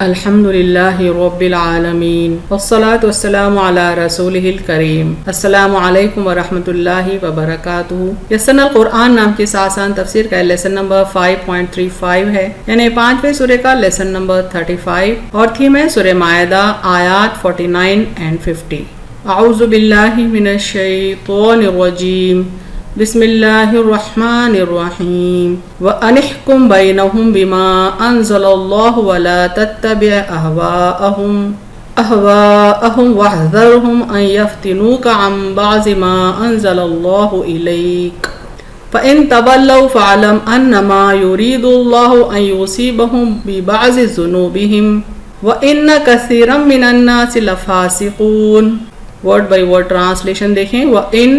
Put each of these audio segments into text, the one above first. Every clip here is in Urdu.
الحمدللہ رب العالمین والصلاة والسلام علی رسولہ الکریم۔ السلام علیکم ورحمۃ اللہ وبرکاتہ۔ یسن القرآن نام کی آسان تفسیر کا لیسن نمبر 5.35 ہے، یعنی 5ویں سورہ کا لیسن نمبر 35 اور تھیم ہے سورہ مائدہ آیات 49 and 50۔ اعوذ باللہ من الشیطان الرجیم، بسم اللہ الرحمن الرحیم۔ وَأَنِحْكُمْ بَيْنَهُمْ بِمَا أَنزَلَ اللَّهُ وَلَا تَتَّبِعْ أَهْوَاءَهُمْ وَاحْذَرْهُمْ أَنْ يَفْتِنُوكَ عَنْ بَعْضِ مَا أَنزَلَ اللَّهُ إِلَيْكَ فَإِنْ تَوَلَّوْا فَاعْلَمْ أَنَّمَا يُرِيدُ اللَّهُ أَنْ يُصِيبَهُمْ بِبَعْضِ ذُنُوبِهِمْ وَإِنَّ كَثِيرًا مِنَ النَّاسِ لَفَاسِقُونَ۔ ورڈ بائی ورڈ ٹرانسلیشن دیکھیں۔ وَإِنْ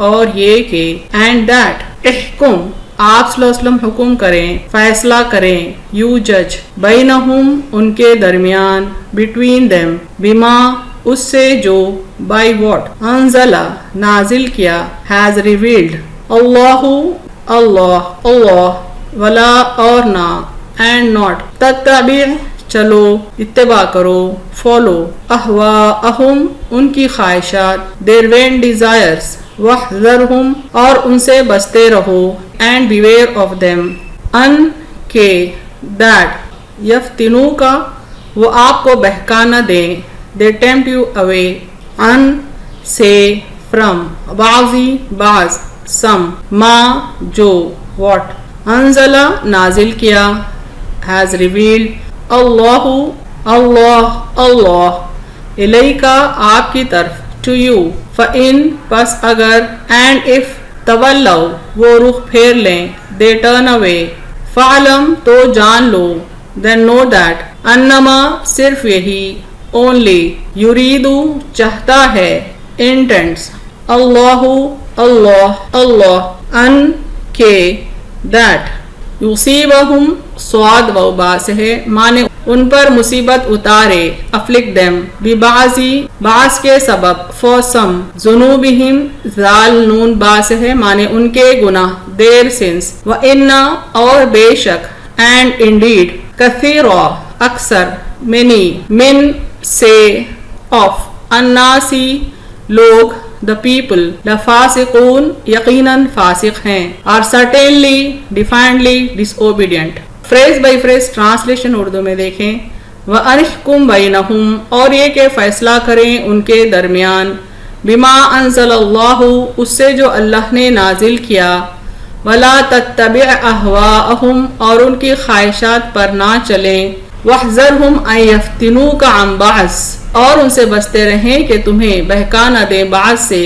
اور یہ کہ اینڈ دیٹ احکم آپ صلی اللہ علیہ وسلم حکم کریں، فیصلہ کریں، یو جج بینہم ان کے درمیان، بٹوین دیم بما اس سے جو، بائی واٹ انزلہ نازل کیا، ہیز ریویلڈ اللہ ولا اور نہ، اینڈ ناٹ تتبع چلو اتباع کرو، فالو، اہواءہم ان کی خواہشات، دیر وین ڈیزائرز، وَاحْذَرْهُمْ اور ان سے بچتے رہو، and beware of them، ان کے that یفتنوک وہ آپ کو بہکا نہ دیں، they tempt you away، ان سے from بعض some ما جو what انزلہ نازل کیا، has revealed اللہ الیکا آپ کی طرف، to you فَإِن پس اگر، and if تولوا وہ رخ پھیر لیں، they turn away، فَعْلَم تو جان لو، then know that انما صرف یہی، only یریدو چاہتا ہے، intends اللہ ان کے that یصیبہم صاد و با سے ہے، مانے ان پر مصیبت اتارے، afflict them بعض کے سبب، for some ذنوبہم ذال نون با سے ہے، مانے ان کے گناہ، their sins، وَإِنَّ اور بے شک، and indeed کثیرا اکثر، many من سے، of الناسی لوگ، the people لفاسقون یقیناً فاسق ہیں، are certainly defiantly disobedient۔ Phrase by phrase translation Urdu میں دیکھیں۔ وَأَنِحْكُمْ بَيْنَهُمْ اور یہ کہ فیصلہ کریں ان کے درمیان، بما انزل اللہ اس سے جو اللہ نے نازل کیا، وَلَا تَتَّبِعْ أَهْوَاءَهُمْ اور ان کی خواہشات پر نہ چلیں، وَاحْذَرْهُمْ أَن يَفْتِنُوكَ عَن بَعْضٍ اور ان سے بچتے رہیں کہ تمہیں بہکا نہ دیں بعض سے،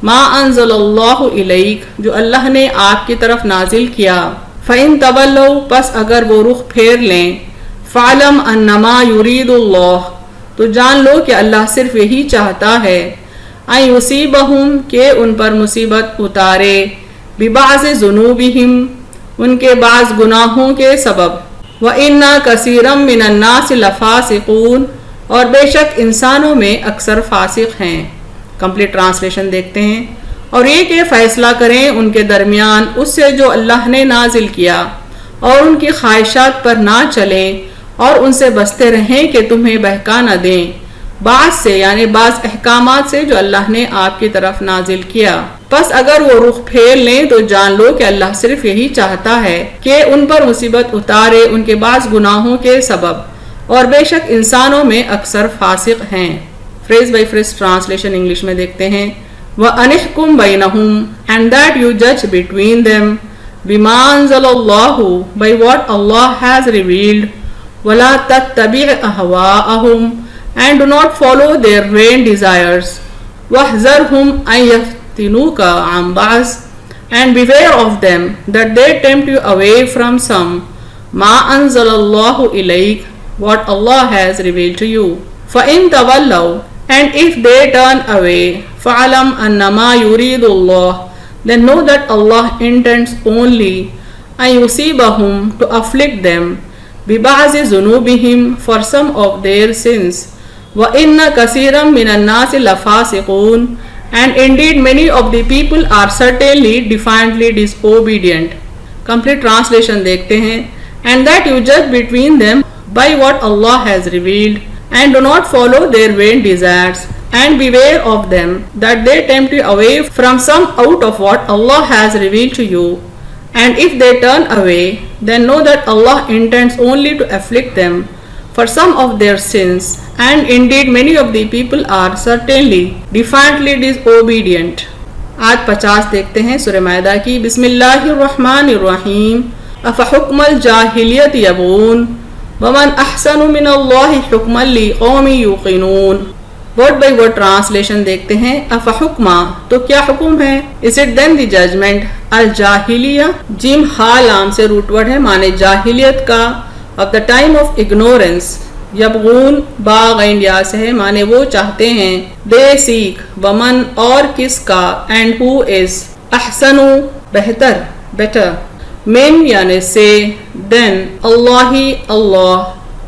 ما انزل اللہ الیک جو اللہ نے آپ کی طرف نازل کیا، فَإِن تَوَلَّوْا پس اگر وہ رخ پھیر لیں، فَعْلَمْ أَنَّمَا يُرِيدُ اللَّهُ تو جان لو کہ اللہ صرف یہی چاہتا ہے، أَن يُصِيبَهُمْ کہ ان پر مصیبت اتارے، بِبَعْضِ ذُنُوبِهِمْ ان کے بعض گناہوں کے سبب، وَإِنَّ كَثِيرًا مِنَ النَّاسِ لَفَاسِقُونَ اور بے شک انسانوں میں اکثر فاسق ہیں۔ کمپلیٹ ٹرانسلیشن دیکھتے ہیں۔ اور یہ کہ فیصلہ کریں ان کے درمیان اس سے جو اللہ نے نازل کیا، اور ان کی خواہشات پر نہ چلیں، اور ان سے بچتے رہیں کہ تمہیں بہکا نہ دیں بعض سے، یعنی بعض احکامات سے جو اللہ نے آپ کی طرف نازل کیا۔ پس اگر وہ رخ پھیر لیں تو جان لو کہ اللہ صرف یہی چاہتا ہے کہ ان پر مصیبت اتارے ان کے بعض گناہوں کے سبب، اور بے شک انسانوں میں اکثر فاسق ہیں۔ Phrase by phrase translation English میں دیکھتے ہیں۔ وَأَنِحْكُمْ بَيْنَهُمْ and that you judge between them بِمَا أَنزَلَ اللَّهُ by what Allah has revealed، وَلَا تَتَّبِعْ أَهْوَاءَهُمْ and do not follow their vain desires، وَاحْذَرْهُمْ أَن يَفْتِنُوكَ عَن بَعْضٍ and beware of them that they tempt you away from some مَا أَنزَلَ اللَّهُ إِلَيْكَ what Allah has revealed to you، فَإِن تَوَلَّوْا and if they turn away، فَعْلَمْ أَنَّمَا يُرِيدُ اللَّهُ then know that Allah intends only أَن يُصِيبَهُمْ to afflict them بِبَعْضِ ذُنُوبِهِمْ for some of their sins، وَإِنَّ كَثِيرًا مِنَ النَّاسِ لَفَاسِقُونَ and indeed many of the people are certainly defiantly disobedient۔ Complete translation دیکھتے ہیں۔ and that you judge between them by what Allah has revealed, and do not follow their vain desires, and beware of them that they tempt you away from some out of what Allah has revealed to you. And if they turn away, then know that Allah intends only to afflict them for some of their sins, and indeed many of the people are certainly defiantly disobedient. آج 50 دیکھتے ہیں سورہ مائدہ کی. بسم اللہ الرحمن الرحیم. افحکم الجاہلیت یبغون ومن احسن من اللہ حکما لقوم یوقنون. ورڈ بائی ورڈ ٹرانسلیشن دیکھتے ہیں. افحکما تو کیا حکم ہے. Is it then the judgment. الجاہلیہ جیم ہا لام سے روٹ ورڈ ہے, معنی جاہلیت کا. of the time of ignorance. یبغون با غین یا سے ہے, معنی وہ چاہتے ہیں. they seek. ومن اور کس کا. and who is. احسن بہتر better. من یعنی سے. then اللہ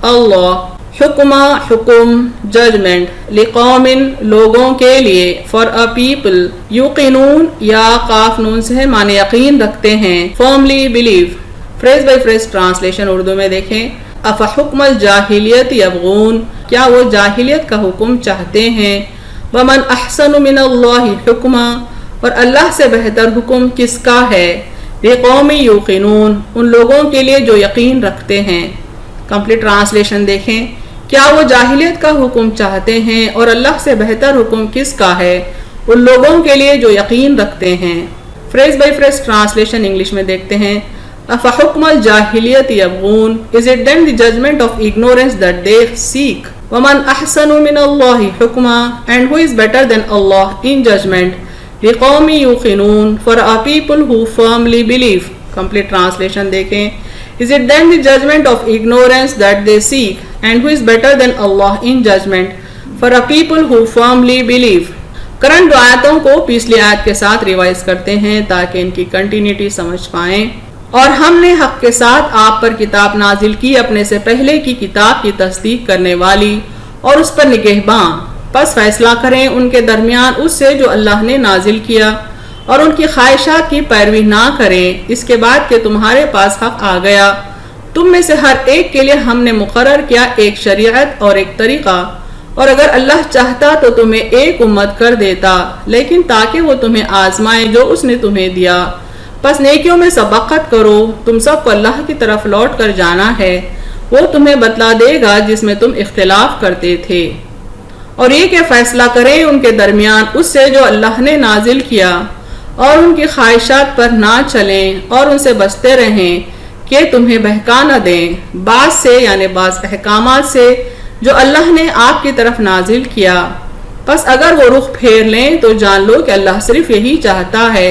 اللہ. حکمہ حکم ججمنٹ. لقوم لوگوں کے لیے. for a people. یوقنون یا قاف نون سے ہے, معنی یقین رکھتے ہیں. firmly believe. Phrase by phrase translation Urdu میں دیکھیں. افحکم الجاہلیت یبغون کیا وہ جاہلیت کا حکم چاہتے ہیں. ومن احسن من اللہ حکما اور اللہ سے بہتر حکم کس کا ہے. لقوم یوقنون ان لوگوں کے لیے جو یقین رکھتے ہیں. کمپلیٹ ٹرانسلیشن دیکھیں. کیا وہ جاہلیت کا حکم چاہتے ہیں اور اللہ سے بہتر حکم کس کا ہے. ان لوگوں کے لیے جو یقین رکھتے ہیں. Phrase by phrase translation English میں دیکھتے ہیں. افحکم الجاہلیت یبغون is it then the judgment of ignorance that they seek. ومن احسن من اللہ حکما and who is better than Allah in judgment. لقوم یوقنون for a people who firmly believe. Complete translation دیکھیں. Is it then the judgment of ignorance that they seek and who is better than Allah in judgment for a people who firmly believe. Current دو آیتوں کو پچھلی آیت کے ساتھ ریوائز کرتے ہیں تاکہ ان کی کنٹینیوٹی سمجھ پائیں. اور ہم نے حق کے ساتھ آپ پر کتاب نازل کی اپنے سے پہلے کی کتاب کی تصدیق کرنے والی اور اس پر نگہباں. پس فیصلہ کریں ان کے درمیان اس سے جو اللہ نے نازل کیا اور ان کی خواہشات کی پیروی نہ کریں اس کے بعد کہ تمہارے پاس حق آ گیا. تم میں سے ہر ایک کے لیے ہم نے مقرر کیا ایک شریعت اور ایک طریقہ, اور اگر اللہ چاہتا تو تمہیں ایک امت کر دیتا, لیکن تاکہ وہ تمہیں آزمائے جو اس نے تمہیں دیا. پس نیکیوں میں سبقت کرو. تم سب کو اللہ کی طرف لوٹ کر جانا ہے. وہ تمہیں بتلا دے گا جس میں تم اختلاف کرتے تھے. اور یہ کہ فیصلہ کریں ان کے درمیان اس سے جو اللہ نے نازل کیا اور ان کی خواہشات پر نہ چلیں اور ان سے بچتے رہیں کہ تمہیں بہکا نہ دیں بعض سے یعنی بعض احکامات سے جو اللہ نے آپ کی طرف نازل کیا. پس اگر وہ رخ پھیر لیں تو جان لو کہ اللہ صرف یہی چاہتا ہے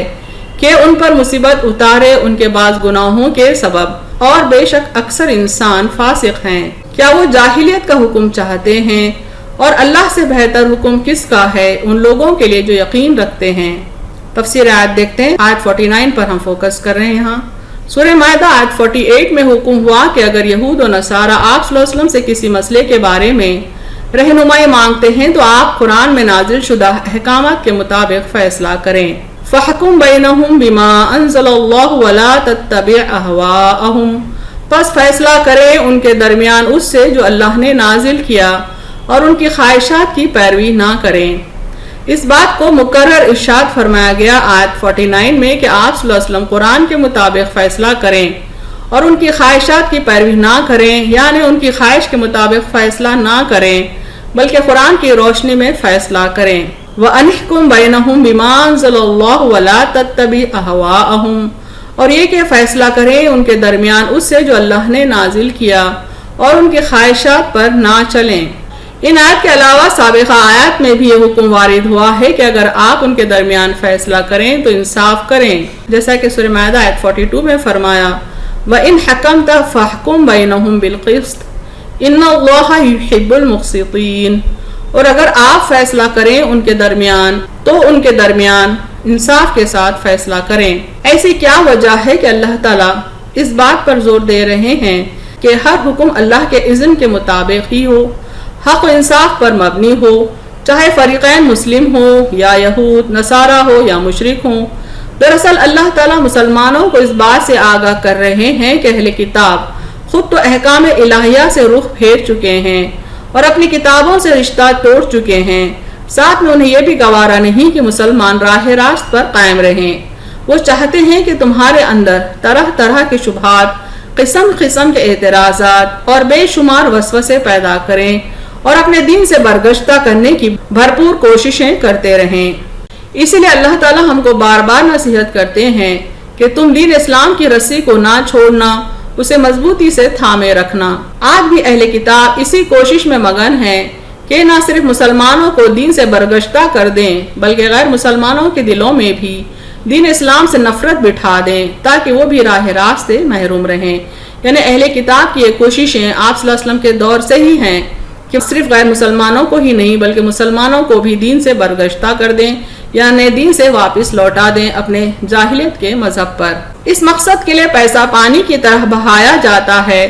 کہ ان پر مصیبت اتارے ان کے بعض گناہوں کے سبب, اور بے شک اکثر انسان فاسق ہیں. کیا وہ جاہلیت کا حکم چاہتے ہیں اور اللہ سے بہتر حکم کس کا ہے ان لوگوں کے لیے جو یقین رکھتے ہیں. تفسیر آیت دیکھتے ہیں. آیت 49 پر ہم فوکس کر رہے ہیں. یہاں سورہ مائدہ آیت 48 میں حکم ہوا کہ اگر یہود و نصارہ آپ صلی اللہ علیہ وسلم سے کسی مسئلے کے بارے میں رہنمائی مانگتے ہیں تو آپ قرآن میں نازل شدہ احکامات کے مطابق فیصلہ کریں. فَحْكُمْ بَيْنَهُمْ بِمَا أَنزَلَ اللَّهُ وَلَا تَتَّبِعْ أَهْوَاءَهُمْ پس فیصلہ کریں ان کے درمیان اس سے جو اللہ نے نازل کیا اور ان کی خواہشات کی پیروی نہ کریں. اس بات کو مقرر ارشاد فرمایا گیا آیت 49 میں کہ آپ صلی اللہ علیہ وسلم قرآن کے مطابق فیصلہ کریں اور ان کی خواہشات کی پیروی نہ کریں, یعنی ان کی خواہش کے مطابق فیصلہ نہ کریں بلکہ قرآن کی روشنی میں فیصلہ کریں. وَأَنِحْكُمْ بَيْنَهُمْ بِمَا أَنزَلَ اللَّهُ وَلَا تَتَّبِعْ أَهْوَاءَهُمْ اور یہ کہ فیصلہ کریں ان کے درمیان اس سے جو اللہ نے نازل کیا اور ان کی خواہشات پر نہ چلیں. ان آیت کے علاوہ سابقہ آیات میں بھی یہ حکم وارد ہوا ہے کہ اگر آپ ان کے درمیان فیصلہ کریں تو انصاف کریں, جیسا کہ سورہ مائدہ آیت 42 میں فرمایا وَإِنْ حَكَمْتَ فَاحْكُمْ بَيْنَهُمْ بِالْقِسْطِ إِنَّ اللَّهَ يُحِبُّ الْمُقْسِطِينَ اور اگر آپ فیصلہ کریں ان کے درمیان تو ان کے درمیان انصاف کے ساتھ فیصلہ کریں. ایسی کیا وجہ ہے کہ اللہ تعالیٰ اس بات پر زور دے رہے ہیں کہ ہر حکم اللہ کے اذن کے مطابق ہی ہو, حق و انصاف پر مبنی ہو, چاہے فریقین مسلم ہو یا یہود نصارہ ہو یا مشرک ہوں. دراصل اللہ تعالیٰ مسلمانوں کو اس بات سے آگاہ کر رہے ہیں کہ اہل کتاب خود تو احکام الہیہ سے رخ پھیر چکے ہیں اور اپنی کتابوں سے رشتہ توڑ چکے ہیں، ساتھ میں انہیں یہ بھی گوارا نہیں کہ مسلمان راہ راست پر قائم رہیں۔ وہ چاہتے ہیں کہ تمہارے اندر طرح طرح کے شبہات، قسم قسم کے اعتراضات اور بے شمار وسوسے پیدا کریں اور اپنے دین سے برگشتہ کرنے کی بھرپور کوششیں کرتے رہیں۔ اسی لیے اللہ تعالی ہم کو بار بار نصیحت کرتے ہیں کہ تم دین اسلام کی رسی کو نہ چھوڑنا، اسے مضبوطی سے تھامے رکھنا۔ آج بھی اہل کتاب اسی کوشش میں مگن ہیں کہ نہ صرف مسلمانوں کو دین سے برگشتہ کر دیں بلکہ غیر مسلمانوں کے دلوں میں بھی دین اسلام سے نفرت بٹھا دیں تاکہ وہ بھی راہ راست سے محروم رہیں۔ یعنی اہل کتاب کی یہ کوششیں آپ صلی اللہ علیہ وسلم کے دور سے ہی ہیں کہ صرف غیر مسلمانوں کو ہی نہیں بلکہ مسلمانوں کو بھی دین سے برگشتہ کر دیں، یعنی دین سے واپس لوٹا دیں اپنے جاہلیت کے مذہب پر۔ اس مقصد کے لیے پیسہ پانی کی طرح بہایا جاتا ہے،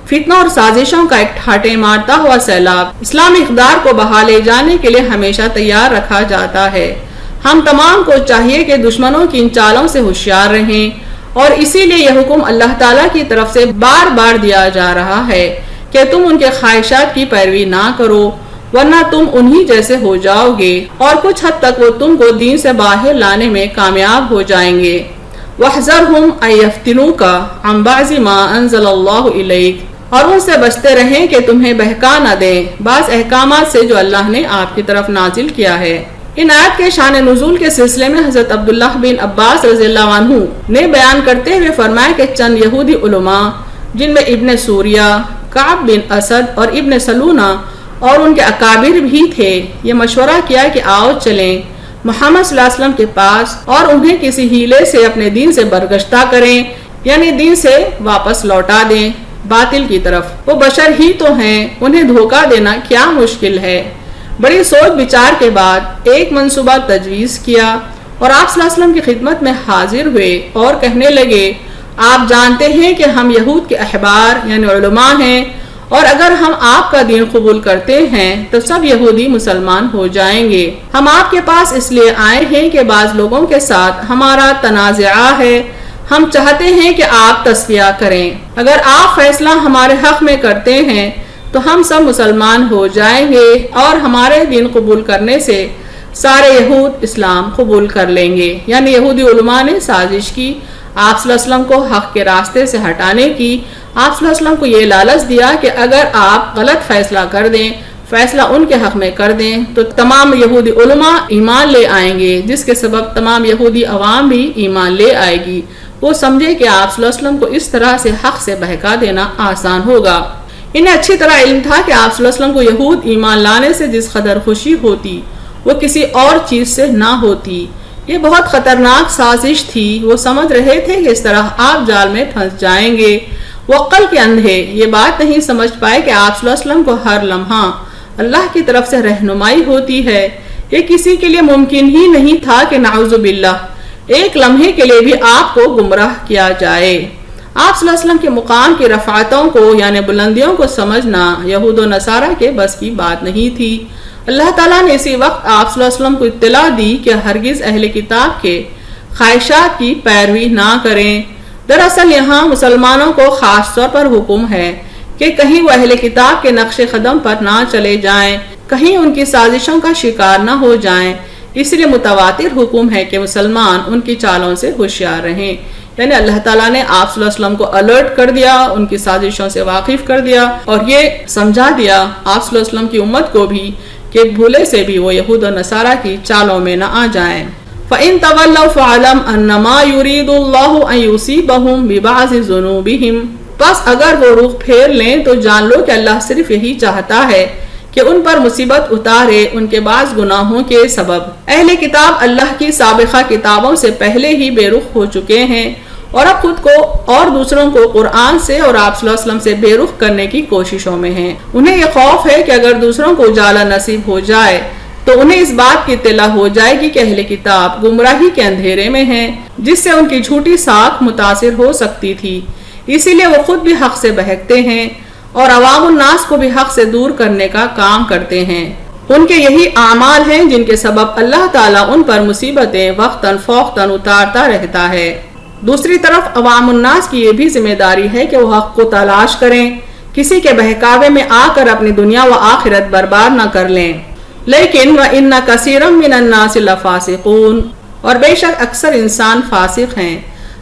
فتنوں اور سازشوں کا ایک ٹھاٹے مارتا ہوا سیلاب اسلامی اقدار کو بہا لے جانے کے لیے ہمیشہ تیار رکھا جاتا ہے۔ ہم تمام کو چاہیے کہ دشمنوں کی ان چالوں سے ہوشیار رہیں، اور اسی لیے یہ حکم اللہ تعالیٰ کی طرف سے بار بار دیا جا رہا ہے کہ تم ان کے خواہشات کی پیروی نہ کرو ورنہ تم انہی جیسے ہو جاؤ گے اور کچھ حد تک وہ تم کو دین سے باہر لانے میں کامیاب ہو جائیں گے۔ وَاحْذَرْهُمْ أَن يَفْتِنُوكَ عَن بَعْضِ مَا أَنزَلَ اللَّهُ إِلَيْكَ، اور ان سے بچتے رہیں کہ تمہیں بہکا نہ دیں بعض احکامات سے جو اللہ نے آپ کی طرف نازل کیا ہے۔ ان آیت کے شان نزول کے سلسلے میں حضرت عبداللہ بن عباس رضی اللہ عنہ نے بیان کرتے ہوئے فرمایا کہ چند یہودی علماء جن میں ابن سوریہ، کعب بن اسد اور ابن سلونہ اور ان کے اکابر بھی تھے، یہ مشورہ کیا کہ آؤ چلیں محمد صلی اللہ علیہ وسلم کے پاس اور انہیں کسی ہیلے سے اپنے دین سے برگشتہ کریں، یعنی دین سے واپس لوٹا دیں باطل کی طرف۔ وہ بشر ہی تو ہیں، انہیں دھوکہ دینا کیا مشکل ہے۔ بڑی سوچ بچار کے بعد ایک منصوبہ تجویز کیا اور آپ صلی اللہ علیہ وسلم کی خدمت میں حاضر ہوئے اور کہنے لگے، آپ جانتے ہیں کہ ہم یہود کے احبار یعنی علماء ہیں، اور اگر ہم آپ کا دین قبول کرتے ہیں تو سب یہودی مسلمان ہو جائیں گے۔ ہم آپ کے پاس اس لیے آئے ہیں کہ بعض لوگوں کے ساتھ ہمارا تنازعہ ہے، ہم چاہتے ہیں کہ آپ تصفیہ کریں، اگر آپ فیصلہ ہمارے حق میں کرتے ہیں تو ہم سب مسلمان ہو جائیں گے اور ہمارے دین قبول کرنے سے سارے یہود اسلام قبول کر لیں گے۔ یعنی یہودی علماء نے سازش کی آپ صلی اللہ علیہ وسلم کو حق کے راستے سے ہٹانے کی۔ آپ صلی اللہ علیہ وسلم کو یہ لالچ دیا کہ اگر آپ غلط فیصلہ کر دیں، فیصلہ ان کے حق میں کر دیں تو تمام یہودی علماء ایمان لے آئیں گے، جس کے سبب تمام یہودی عوام بھی ایمان لے آئے گی۔ وہ سمجھے کہ آپ صلی اللہ علیہ وسلم کو اس طرح سے حق سے بہکا دینا آسان ہوگا۔ انہیں اچھی طرح علم تھا کہ آپ صلی اللہ علیہ وسلم کو یہود ایمان لانے سے جس قدر خوشی ہوتی وہ کسی اور چیز سے نہ ہوتی۔ یہ بہت خطرناک سازش تھی، وہ سمجھ رہے تھے کہ اس طرح آپ جال میں پھنس جائیں گے۔ وہ عقل کے اندھے یہ بات نہیں سمجھ پائے کہ آپ صلی اللہ علیہ وسلم کو ہر لمحہ اللہ کی طرف سے رہنمائی ہوتی ہے۔ یہ کسی کے لیے ممکن ہی نہیں تھا کہ نعوذ باللہ ایک لمحے کے لیے بھی آپ کو گمراہ کیا جائے۔ آپ صلی اللہ علیہ وسلم کے مقام کی رفعتوں کو یعنی بلندیوں کو سمجھنا یہود و نصارہ کے بس کی بات نہیں تھی۔ اللہ تعالیٰ نے اسی وقت آپ صلی اللہ علیہ وسلم کو اطلاع دی کہ ہرگز اہل کتاب کے خواہشات کی پیروی نہ کریں۔ دراصل یہاں مسلمانوں کو خاص طور پر حکم ہے کہ کہیں وہ اہل کتاب کے نقش قدم پر نہ چلے جائیں، کہیں ان کی سازشوں کا شکار نہ ہو جائیں۔ اس لیے متواتر حکم ہے کہ مسلمان ان کی چالوں سے ہوشیار رہیں۔ یعنی اللہ تعالیٰ نے آپ صلی اللہ علیہ وسلم کو الرٹ کر دیا، ان کی سازشوں سے واقف کر دیا اور یہ سمجھا دیا آپ صلی اللہ علیہ وسلم کی امت کو بھی کہ بھولے سے بھی وہ یہود و نصارہ کی چالوں میں نہ آ جائیں۔ فَإِن تَوَلَّوْا فَاعْلَمْ أَنَّمَا يُرِيدُ اللَّهُ أَن يُصِيبَهُم بِبَعْضِ ذُنُوبِهِمْ، پس اگر وہ رخ پھیر لیں تو جان لو کہ اللہ صرف یہی چاہتا ہے کہ ان پر مصیبت اتارے ان کے بعض گناہوں کے سبب۔ اہل کتاب اللہ کی سابقہ کتابوں سے پہلے ہی بے رخ ہو چکے ہیں اور اب خود کو اور دوسروں کو قرآن سے اور آپ صلی اللہ علیہ وسلم سے بے رخ کرنے کی کوششوں میں ہیں۔ انہیں یہ خوف ہے کہ اگر دوسروں کو اجالا نصیب ہو جائے تو انہیں اس بات کی اطلاع ہو جائے گی کہ اہل کتاب گمراہی کے اندھیرے میں ہیں، جس سے ان کی جھوٹی ساکھ متاثر ہو سکتی تھی۔ اسی لیے وہ خود بھی حق سے بہکتے ہیں اور عوام الناس کو بھی حق سے دور کرنے کا کام کرتے ہیں۔ ان کے یہی اعمال ہیں جن کے سبب اللہ تعالیٰ ان پر مصیبتیں وقتاً فوقتاً اتارتا رہتا ہے۔ دوسری طرف عوام الناس کی یہ بھی ذمہ داری ہے کہ وہ حق کو تلاش کریں، کسی کے بہکاوے میں آ کر اپنی دنیا و آخرت برباد نہ کر لیں۔ لیکن وَإِنَّ كَثِيرًا مِّنَ النَّاسِ لَفَاسِقُونَ، اور بے شک اکثر انسان فاسق ہیں۔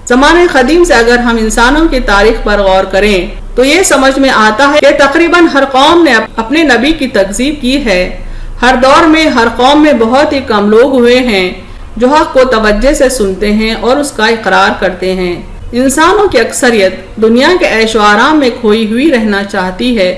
زمانہ قدیم سے اگر ہم انسانوں کی تاریخ پر غور کریں تو یہ سمجھ میں آتا ہے کہ تقریباً ہر قوم نے اپنے نبی کی تکذیب کی ہے۔ ہر دور میں ہر قوم میں بہت ہی کم لوگ ہوئے ہیں جو حق کو توجہ سے سنتے ہیں اور اس کا اقرار کرتے ہیں۔ انسانوں کی اکثریت دنیا کے عیش و آرام میں کھوئی ہوئی رہنا چاہتی ہے،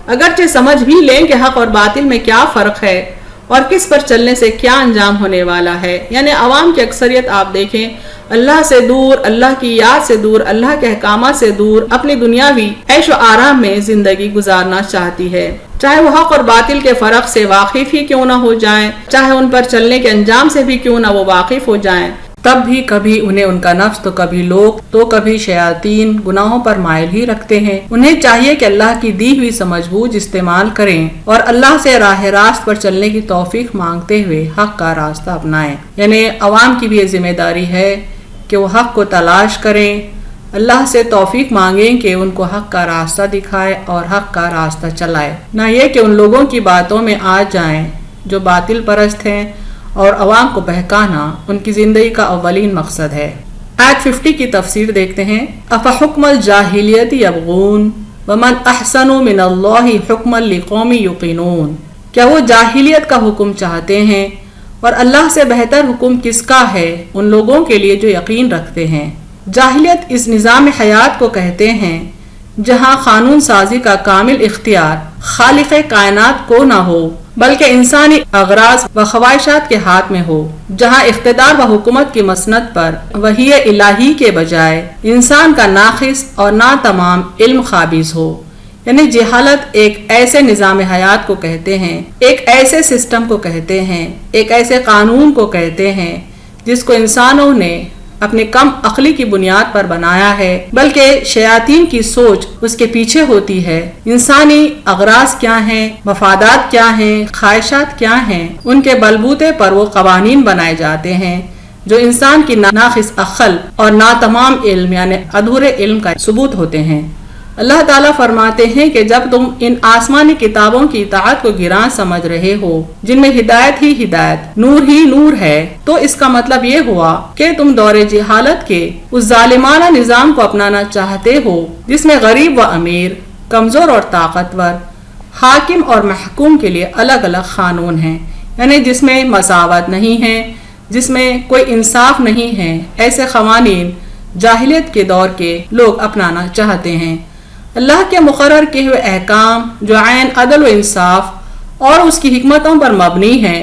اگرچہ سمجھ بھی لیں کہ حق اور باطل میں کیا فرق ہے اور کس پر چلنے سے کیا انجام ہونے والا ہے۔ یعنی عوام کی اکثریت آپ دیکھیں اللہ سے دور، اللہ کی یاد سے دور، اللہ کے احکامات سے دور اپنی دنیاوی عیش و آرام میں زندگی گزارنا چاہتی ہے، چاہے وہ حق اور باطل کے فرق سے واقف ہی کیوں نہ ہو جائیں، چاہے ان پر چلنے کے انجام سے بھی کیوں نہ وہ واقف ہو جائیں، تب بھی کبھی انہیں ان کا نفس تو کبھی لوگ تو کبھی شیاطین گناہوں پر مائل ہی رکھتے ہیں۔ انہیں چاہیے کہ اللہ کی دی ہوئی سمجھ بوجھ استعمال کریں اور اللہ سے راہ راست پر چلنے کی توفیق مانگتے ہوئے حق کا راستہ اپنائیں۔ یعنی عوام کی بھی یہ ذمہ داری ہے کہ وہ حق کو تلاش کریں، اللہ سے توفیق مانگیں کہ ان کو حق کا راستہ دکھائے اور حق کا راستہ چلائے، نہ یہ کہ ان لوگوں کی باتوں میں آ جائیں جو باطل پرست ہیں، اور عوام کو بہکانا ان کی زندگی کا اولین مقصد ہے۔ آیت 50 کی تفسیر دیکھتے ہیں، افحکم الجاہلیت یبغون ومن احسن من اللہ حکما لقوم یوقنون، کیا وہ جاہلیت کا حکم چاہتے ہیں اور اللہ سے بہتر حکم کس کا ہے ان لوگوں کے لیے جو یقین رکھتے ہیں۔ جاہلیت اس نظام حیات کو کہتے ہیں جہاں قانون سازی کا کامل اختیار خالق کائنات کو نہ ہو بلکہ انسانی اغراض و خواہشات کے ہاتھ میں ہو، جہاں اقتدار و حکومت کی مسند پر وحی الہی کے بجائے انسان کا ناقص اور ناتمام علم قابض ہو۔ یعنی جہالت ایک ایسے نظام حیات کو کہتے ہیں، ایک ایسے سسٹم کو کہتے ہیں، ایک ایسے قانون کو کہتے ہیں جس کو انسانوں نے اپنی کم عقلی کی بنیاد پر بنایا ہے، بلکہ شیاطین کی سوچ اس کے پیچھے ہوتی ہے۔ انسانی اغراض کیا ہیں، مفادات کیا ہیں، خواہشات کیا ہیں، ان کے بلبوتے پر وہ قوانین بنائے جاتے ہیں جو انسان کی ناقص عقل اور ناتمام علم یعنی ادھورے علم کا ثبوت ہوتے ہیں۔ اللہ تعالیٰ فرماتے ہیں کہ جب تم ان آسمانی کتابوں کی اطاعت کو گراں سمجھ رہے ہو جن میں ہدایت ہی ہدایت، نور ہی نور ہے، تو اس کا مطلب یہ ہوا کہ تم دور جہالت کے اس ظالمانہ نظام کو اپنانا چاہتے ہو جس میں غریب و امیر، کمزور اور طاقتور، حاکم اور محکوم کے لیے الگ الگ قانون ہیں، یعنی جس میں مساوات نہیں ہے، جس میں کوئی انصاف نہیں ہے۔ ایسے قوانین جاہلیت کے دور کے لوگ اپنانا چاہتے ہیں۔ اللہ کے مقرر کیے ہوئے احکام جو عین عدل و انصاف اور اس کی حکمتوں پر مبنی ہیں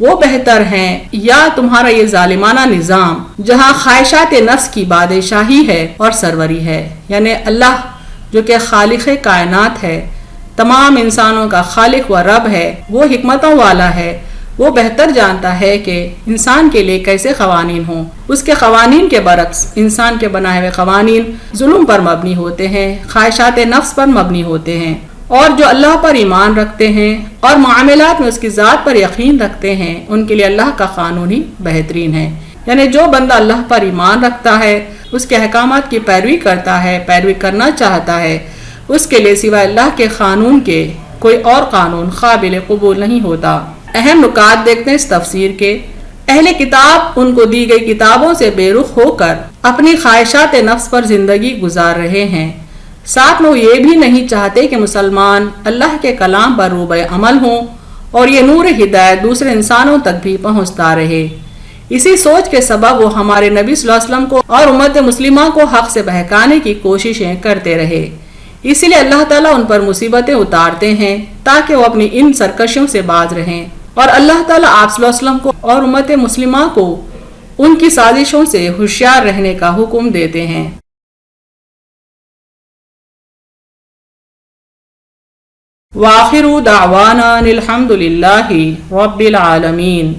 وہ بہتر ہیں یا تمہارا یہ ظالمانہ نظام جہاں خواہشات نفس کی بادشاہی ہے اور سروری ہے۔ یعنی اللہ جو کہ خالق کائنات ہے، تمام انسانوں کا خالق و رب ہے، وہ حکمتوں والا ہے، وہ بہتر جانتا ہے کہ انسان کے لیے کیسے قوانین ہوں۔ اس کے قوانین کے برعکس انسان کے بنائے ہوئے قوانین ظلم پر مبنی ہوتے ہیں، خواہشات نفس پر مبنی ہوتے ہیں، اور جو اللہ پر ایمان رکھتے ہیں اور معاملات میں اس کی ذات پر یقین رکھتے ہیں ان کے لیے اللہ کا قانون ہی بہترین ہے۔ یعنی جو بندہ اللہ پر ایمان رکھتا ہے، اس کے احکامات کی پیروی کرتا ہے، پیروی کرنا چاہتا ہے، اس کے لیے سوائے اللہ کے قانون کے کوئی اور قانون قابل قبول نہیں ہوتا۔ اہم نکات دیکھتے ہیں اس تفسیر کے۔ اہل کتاب ان کو دی گئی کتابوں سے بے رخ ہو کر اپنی خواہشات نفس پر زندگی گزار رہے ہیں، ساتھ میں وہ یہ بھی نہیں چاہتے کہ مسلمان اللہ کے کلام پر روبہ عمل ہوں اور یہ نور ہدایت دوسرے انسانوں تک بھی پہنچتا رہے۔ اسی سوچ کے سبب وہ ہمارے نبی صلی اللہ علیہ وسلم کو اور امت مسلمہ کو حق سے بہکانے کی کوششیں کرتے رہے۔ اسی لیے اللہ تعالیٰ ان پر مصیبتیں اتارتے ہیں تاکہ وہ اپنی ان سرکشیوں سے باز رہیں، اور اللہ تعالیٰ آپ صلی اللہ علیہ وسلم کو اور امت مسلمہ کو ان کی سازشوں سے ہوشیار رہنے کا حکم دیتے ہیں۔ وآخر دعوانا الحمد للہ رب العالمین۔